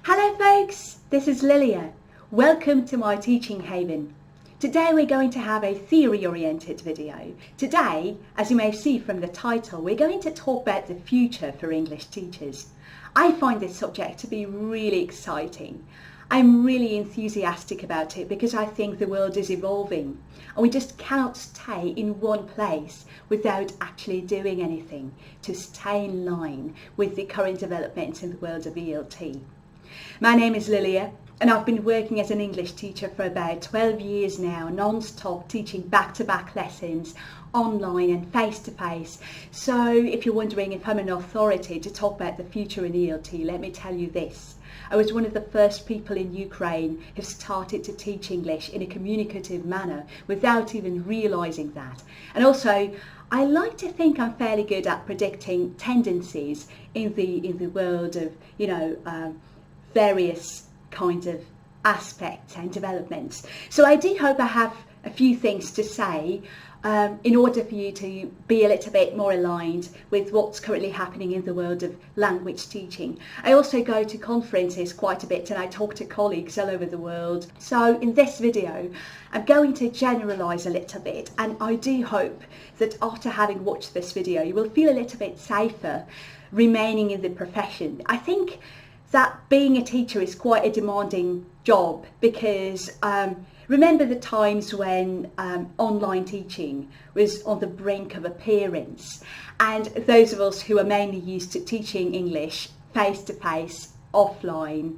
Hello folks, this is Lilia. Welcome to my teaching haven. Today we're going to have a theory-oriented video. Today, as you may see from the title, we're going to talk about the future for English teachers. I find this subject to be really exciting. I'm really enthusiastic about it because I think the world is evolving and we just cannot stay in one place without actually doing anything to stay in line with the current developments in the world of ELT. My name is Lilia and I've been working as an English teacher for about 12 years now, non-stop teaching back-to-back lessons online and face-to-face. So if you're wondering if I'm an authority to talk about the future in ELT, let me tell you this. I was one of the first people in Ukraine who started to teach English in a communicative manner without even realising that. And also, I like to think I'm fairly good at predicting tendencies in the world of, various kinds of aspects and developments. So I do hope I have a few things to say in order for you to be a little bit more aligned with what's currently happening in the world of language teaching. I also go to conferences quite a bit and I talk to colleagues all over the world. So in this video, I'm going to generalise a little bit, and I do hope that after having watched this video, you will feel a little bit safer remaining in the profession. I think that being a teacher is quite a demanding job because remember the times when online teaching was on the brink of appearance, and those of us who are mainly used to teaching English face-to-face, offline,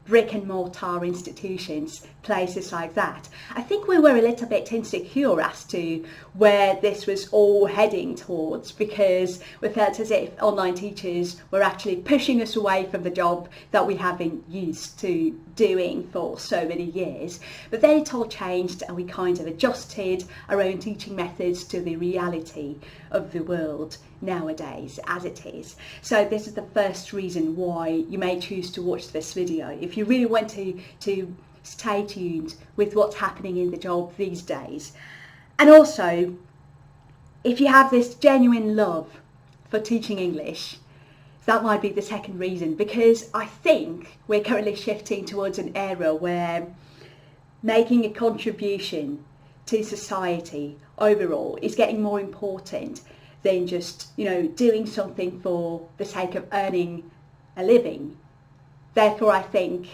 brick and mortar institutions, places like that, I think we were a little bit insecure as to where this was all heading towards, because we felt as if online teachers were actually pushing us away from the job that we have been used to doing for so many years. But then it all changed and we kind of adjusted our own teaching methods to the reality of the world nowadays as it is. So this is the first reason why you may choose to watch this video, if you really want to stay tuned with what's happening in the job these days. And also, if you have this genuine love for teaching English, that might be the second reason, because I think we're currently shifting towards an era where making a contribution to society overall is getting more important than just, doing something for the sake of earning a living. Therefore, I think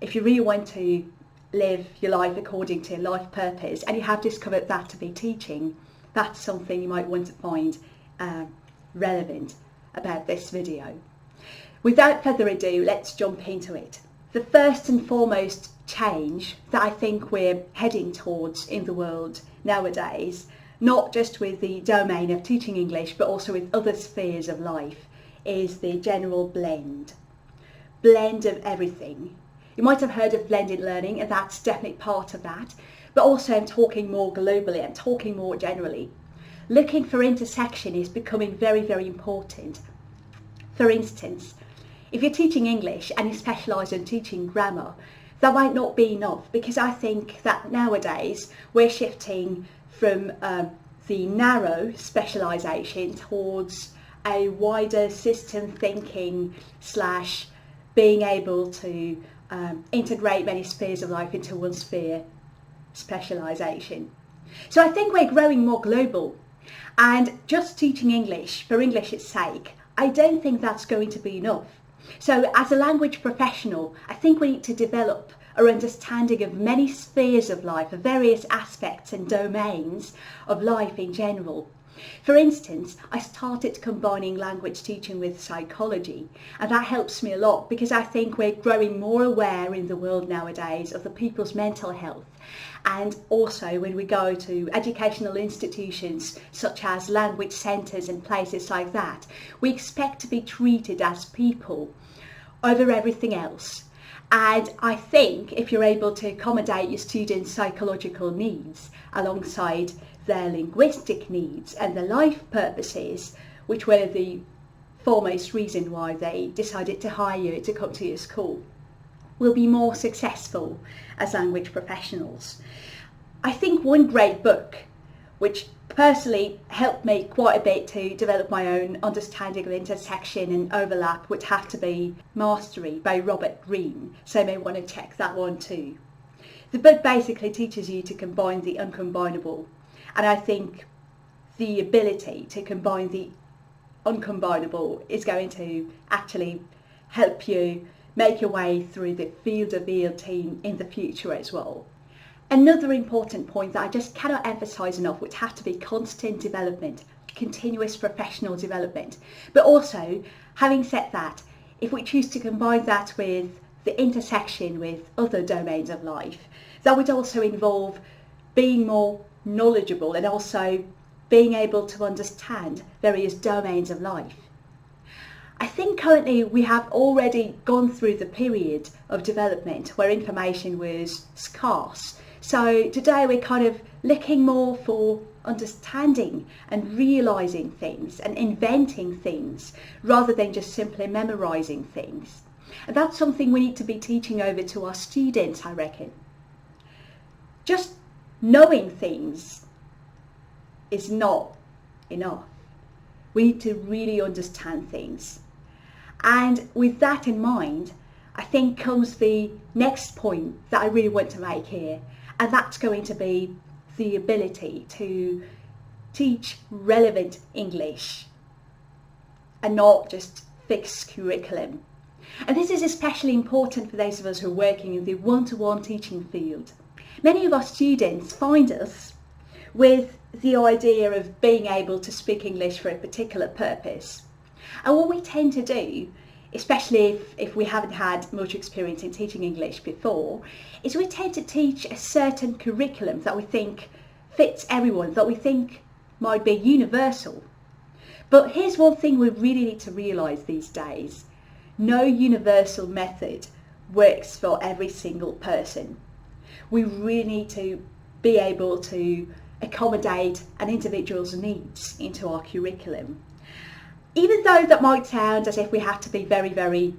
if you really want to live your life according to life purpose, and you have discovered that to be teaching, that's something you might want to find relevant about this video. Without further ado, let's jump into it. The first and foremost change that I think we're heading towards in the world nowadays, not just with the domain of teaching English, but also with other spheres of life, is the general blend of everything. You might have heard of blended learning, and that's definitely part of that, but also I'm talking more globally, I'm talking more generally. Looking for intersection is becoming very, very important. For instance, if you're teaching English and you specialise in teaching grammar, that might not be enough, because I think that nowadays we're shifting from the narrow specialisation towards a wider system thinking / being able to integrate many spheres of life into one sphere specialisation. So I think we're growing more global, and just teaching English for English's sake, I don't think that's going to be enough. So as a language professional, I think we need to develop our understanding of many spheres of life, of various aspects and domains of life in general. For instance, I started combining language teaching with psychology, and that helps me a lot because I think we're growing more aware in the world nowadays of the people's mental health. And also when we go to educational institutions such as language centres and places like that, we expect to be treated as people over everything else. And I think if you're able to accommodate your students' psychological needs alongside their linguistic needs and their life purposes, which were the foremost reason why they decided to hire you to come to your school, we'll be more successful as language professionals. I think one great book which personally helped me quite a bit to develop my own understanding of intersection and overlap, which have to be Mastery by Robert Greene, so you may want to check that one too. The book basically teaches you to combine the uncombinable, and I think the ability to combine the uncombinable is going to actually help you make your way through the field of ELT in the future as well. Another important point that I just cannot emphasise enough, which has to be constant development, continuous professional development. But also, having said that, if we choose to combine that with the intersection with other domains of life, that would also involve being more knowledgeable and also being able to understand various domains of life. I think currently we have already gone through the period of development where information was scarce. So today we're kind of looking more for understanding and realising things and inventing things rather than just simply memorising things. And that's something we need to be teaching over to our students, I reckon. Just knowing things is not enough. We need to really understand things. And with that in mind, I think comes the next point that I really want to make here, and that's going to be the ability to teach relevant English and not just fixed curriculum. And this is especially important for those of us who are working in the one-to-one teaching field. Many of our students find us with the idea of being able to speak English for a particular purpose. And what we tend to do, especially if we haven't had much experience in teaching English before, is we tend to teach a certain curriculum that we think fits everyone, that we think might be universal. But here's one thing we really need to realise these days. No universal method works for every single person. We really need to be able to accommodate an individual's needs into our curriculum. Even though that might sound as if we have to be very,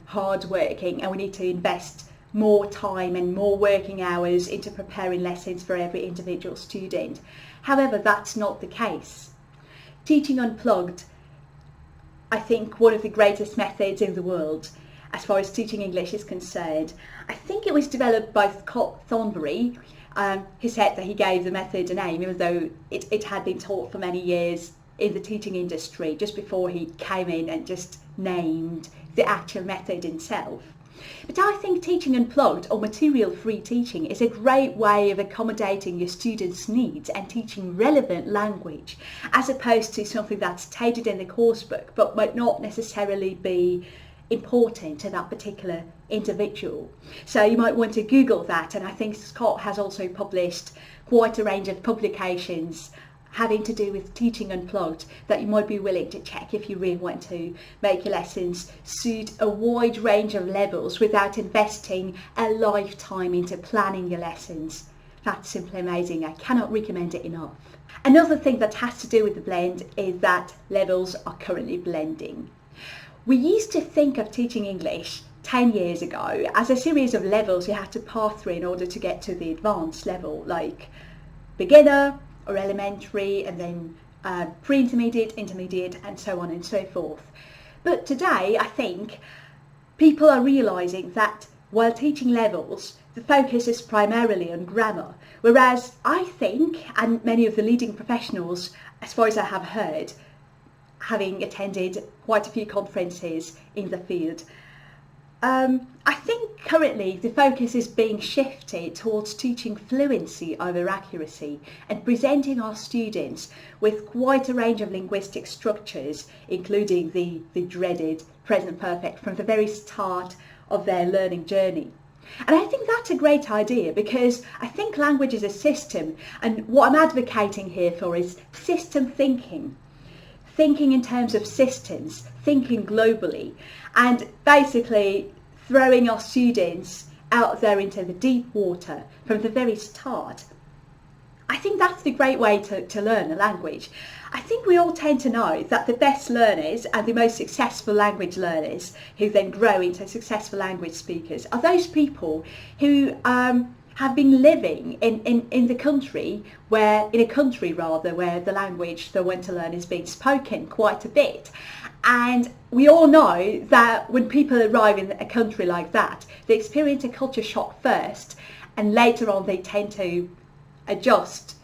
hard working and we need to invest more time and more working hours into preparing lessons for every individual student. However, that's not the case. Teaching Unplugged, I think one of the greatest methods in the world as far as teaching English is concerned. I think it was developed by Scott Thornbury. He said that he gave the method a name, even though it had been taught for many years in the teaching industry, just before he came in and just named the actual method itself. But I think teaching unplugged or material-free teaching is a great way of accommodating your students' needs and teaching relevant language, as opposed to something that's stated in the course book but might not necessarily be important to that particular individual. So you might want to Google that, and I think Scott has also published quite a range of publications having to do with teaching unplugged that you might be willing to check if you really want to make your lessons suit a wide range of levels without investing a lifetime into planning your lessons. That's simply amazing. I cannot recommend it enough. Another thing that has to do with the blend is that levels are currently blending. We used to think of teaching English 10 years ago as a series of levels you had to pass through in order to get to the advanced level, like beginner or elementary, and then pre-intermediate, intermediate, and so on and so forth. But today, I think people are realising that while teaching levels, the focus is primarily on grammar, whereas I think, and many of the leading professionals, as far as I have heard, having attended quite a few conferences in the field, I think currently the focus is being shifted towards teaching fluency over accuracy and presenting our students with quite a range of linguistic structures, including the dreaded present perfect, from the very start of their learning journey. And I think that's a great idea, because I think language is a system, and what I'm advocating here for is system thinking. Thinking in terms of systems, thinking globally, and basically throwing our students out there into the deep water from the very start. I think that's the great way to learn a language. I think we all tend to know that the best learners and the most successful language learners, who then grow into successful language speakers, are those people who have been living in a country where the language they want to learn is being spoken quite a bit. And we all know that when people arrive in a country like that, they experience a culture shock first, and later on they tend to adjust.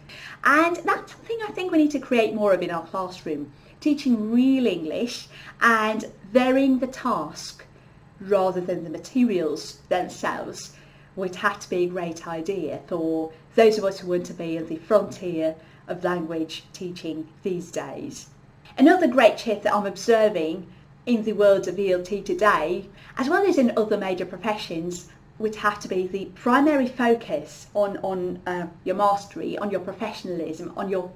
And that's something I think we need to create more of in our classroom, teaching real English and varying the task rather than the materials themselves would have to be a great idea for those of us who want to be at the frontier of language teaching these days. Another great shift that I'm observing in the world of ELT today, as well as in other major professions, would have to be the primary focus on your mastery, on your professionalism, on your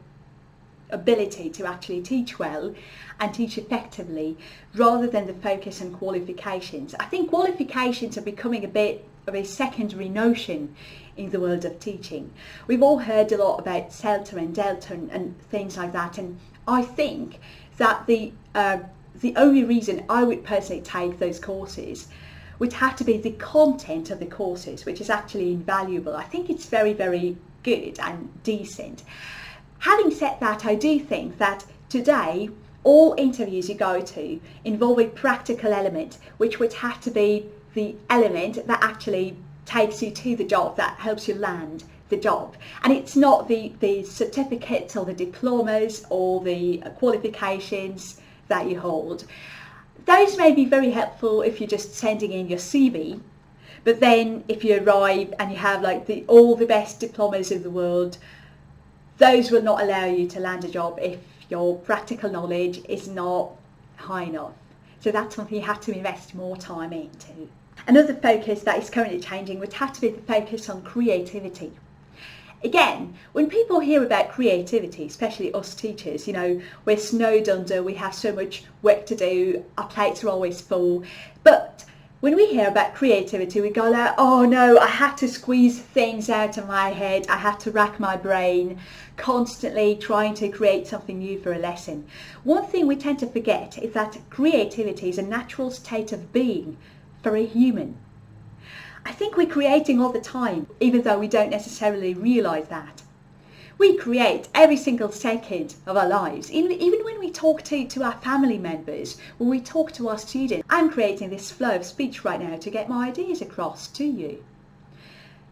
ability to actually teach well and teach effectively, rather than the focus on qualifications. I think qualifications are becoming a bit of a secondary notion in the world of teaching. We've all heard a lot about CELTA and Delta and things like that, and I think that the only reason I would personally take those courses would have to be the content of the courses, which is actually invaluable. I think it's very, very good and decent. Having said that, I do think that today all interviews you go to involve a practical element, which would have to be the element that actually takes you to the job, that helps you land the job. And it's not the certificates or the diplomas or the qualifications that you hold. Those may be very helpful if you're just sending in your CV, but then if you arrive and you have like all the best diplomas in the world, those will not allow you to land a job if your practical knowledge is not high enough. So that's something you have to invest more time into. Another focus that is currently changing would have to be the focus on creativity. Again, when people hear about creativity, especially us teachers, you know, we're snowed under, we have so much work to do, our plates are always full. But when we hear about creativity, we go like, oh no, I have to squeeze things out of my head, I have to rack my brain, constantly trying to create something new for a lesson. One thing we tend to forget is that creativity is a natural state of being for a human. I think we're creating all the time, even though we don't necessarily realise that. We create every single second of our lives, even when we talk to our family members, when we talk to our students. I'm creating this flow of speech right now to get my ideas across to you.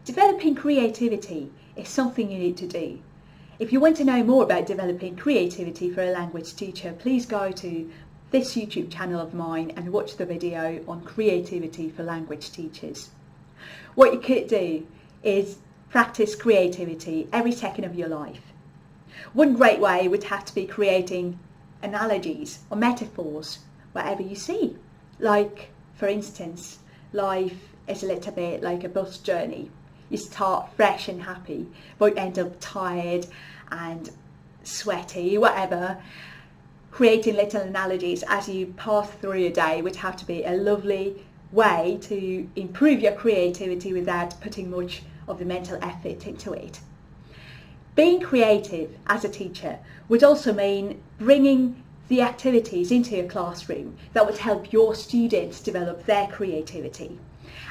Developing creativity is something you need to do. If you want to know more about developing creativity for a language teacher, please go to this YouTube channel of mine and watch the video on creativity for language teachers. What you could do is practice creativity every second of your life. One great way would have to be creating analogies or metaphors wherever you see. Like, for instance, life is a little bit like a bus journey. You start fresh and happy, but you end up tired and sweaty, whatever. Creating little analogies as you pass through your day would have to be a lovely way to improve your creativity without putting much of the mental effort into it. Being creative as a teacher would also mean bringing the activities into your classroom that would help your students develop their creativity.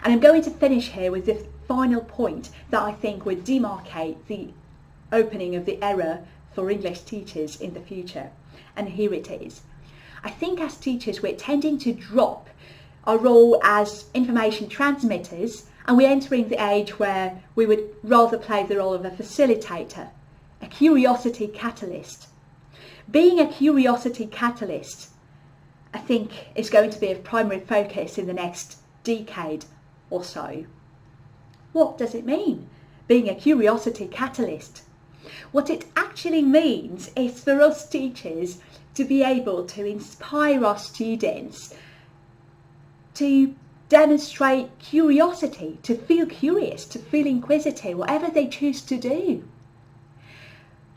And I'm going to finish here with the final point that I think would demarcate the opening of the era for English teachers in the future. And here it is. I think as teachers we're tending to drop our role as information transmitters, and we're entering the age where we would rather play the role of a facilitator, a curiosity catalyst. Being a curiosity catalyst, I think, is going to be a primary focus in the next decade or so. What does it mean, being a curiosity catalyst? What it actually means is for us teachers to be able to inspire our students to demonstrate curiosity, to feel curious, to feel inquisitive, whatever they choose to do.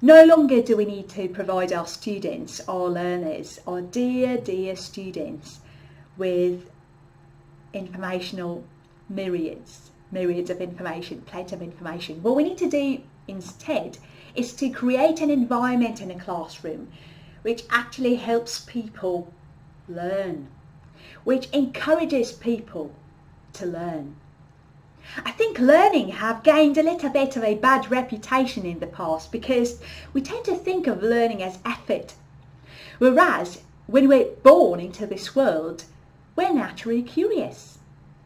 No longer do we need to provide our students, our learners, our dear, dear students with informational myriads of information, plenty of information. What we need to do instead is to create an environment in a classroom which actually helps people learn, which encourages people to learn. I think learning have gained a little bit of a bad reputation in the past because we tend to think of learning as effort. Whereas when we're born into this world, we're naturally curious.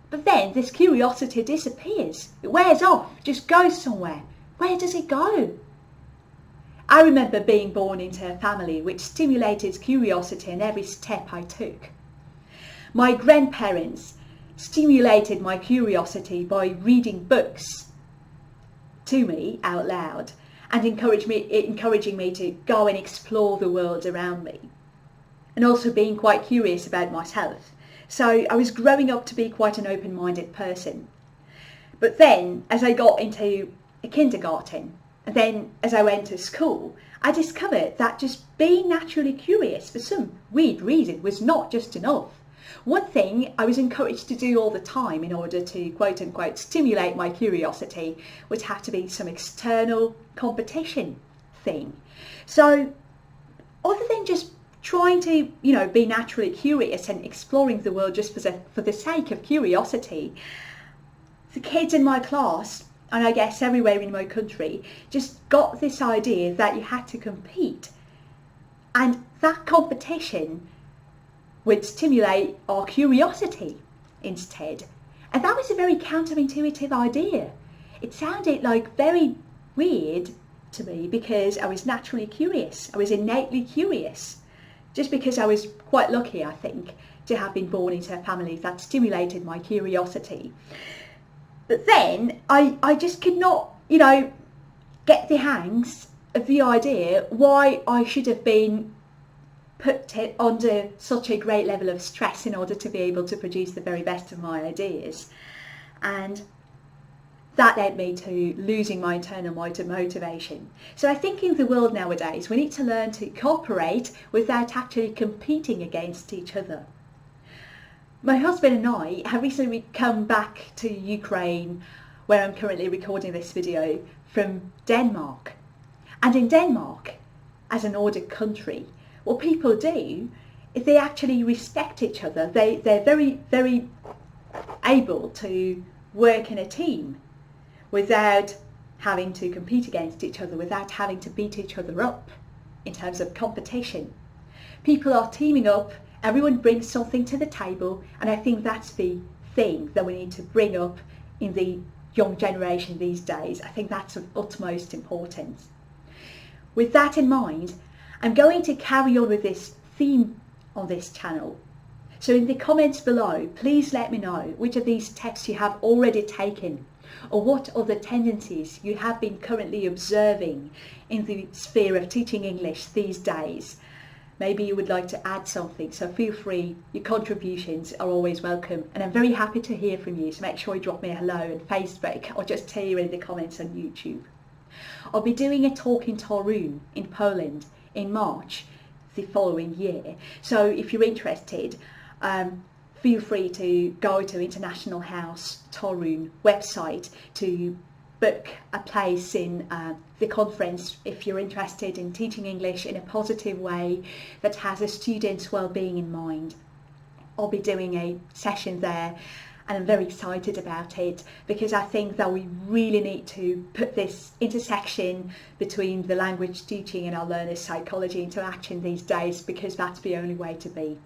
But then this curiosity disappears. It wears off, just goes somewhere. Where does it go? I remember being born into a family which stimulated curiosity in every step I took. My grandparents stimulated my curiosity by reading books to me out loud and encouraging me to go and explore the world around me, and also being quite curious about myself. So I was growing up to be quite an open-minded person. But then as I got into a kindergarten, and then as I went to school, I discovered that just being naturally curious for some weird reason was not just enough. One thing I was encouraged to do all the time in order to quote unquote stimulate my curiosity would have to be some external competition thing. So other than just trying to, be naturally curious and exploring the world just for the sake of curiosity, the kids in my class, and I guess everywhere in my country, just got this idea that you had to compete. And that competition would stimulate our curiosity instead. And that was a very counterintuitive idea. It sounded like very weird to me because I was naturally curious. I was innately curious. Just because I was quite lucky, I think, to have been born into a family that stimulated my curiosity. But then I just could not, get the hangs of the idea why I should have been put under such a great level of stress in order to be able to produce the very best of my ideas. And that led me to losing my internal motivation. So I think in the world nowadays, we need to learn to cooperate without actually competing against each other. My husband and I have recently come back to Ukraine, where I'm currently recording this video, from Denmark. And in Denmark, as an ordered country, what people do is they actually respect each other. They're very, very able to work in a team without having to compete against each other, without having to beat each other up in terms of competition. People are teaming up, everyone brings something to the table, and I think that's the thing that we need to bring up in the young generation these days. I think that's of utmost importance. With that in mind, I'm going to carry on with this theme on this channel. So in the comments below, please let me know which of these steps you have already taken, or what other tendencies you have been currently observing in the sphere of teaching English these days. Maybe you would like to add something, so feel free. Your contributions are always welcome, and I'm very happy to hear from you, so make sure you drop me a hello on Facebook or just here in the comments on YouTube. I'll be doing a talk in Torun in Poland in March the following year, so if you're interested, feel free to go to International House Torun website to book a place in the conference if you're interested in teaching English in a positive way that has a student's well-being in mind. I'll be doing a session there, and I'm very excited about it because I think that we really need to put this intersection between the language teaching and our learners' psychology into action these days, because that's the only way to be.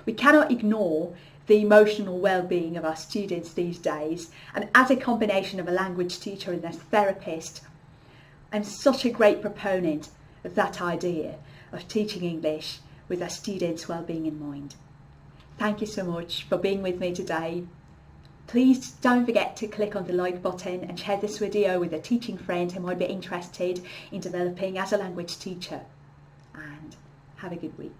We cannot ignore the emotional well-being of our students these days, and as a combination of a language teacher and a therapist, I'm such a great proponent of that idea of teaching English with our students' well-being in mind. Thank you so much for being with me today. Please don't forget to click on the like button and share this video with a teaching friend who might be interested in developing as a language teacher. And have a good week.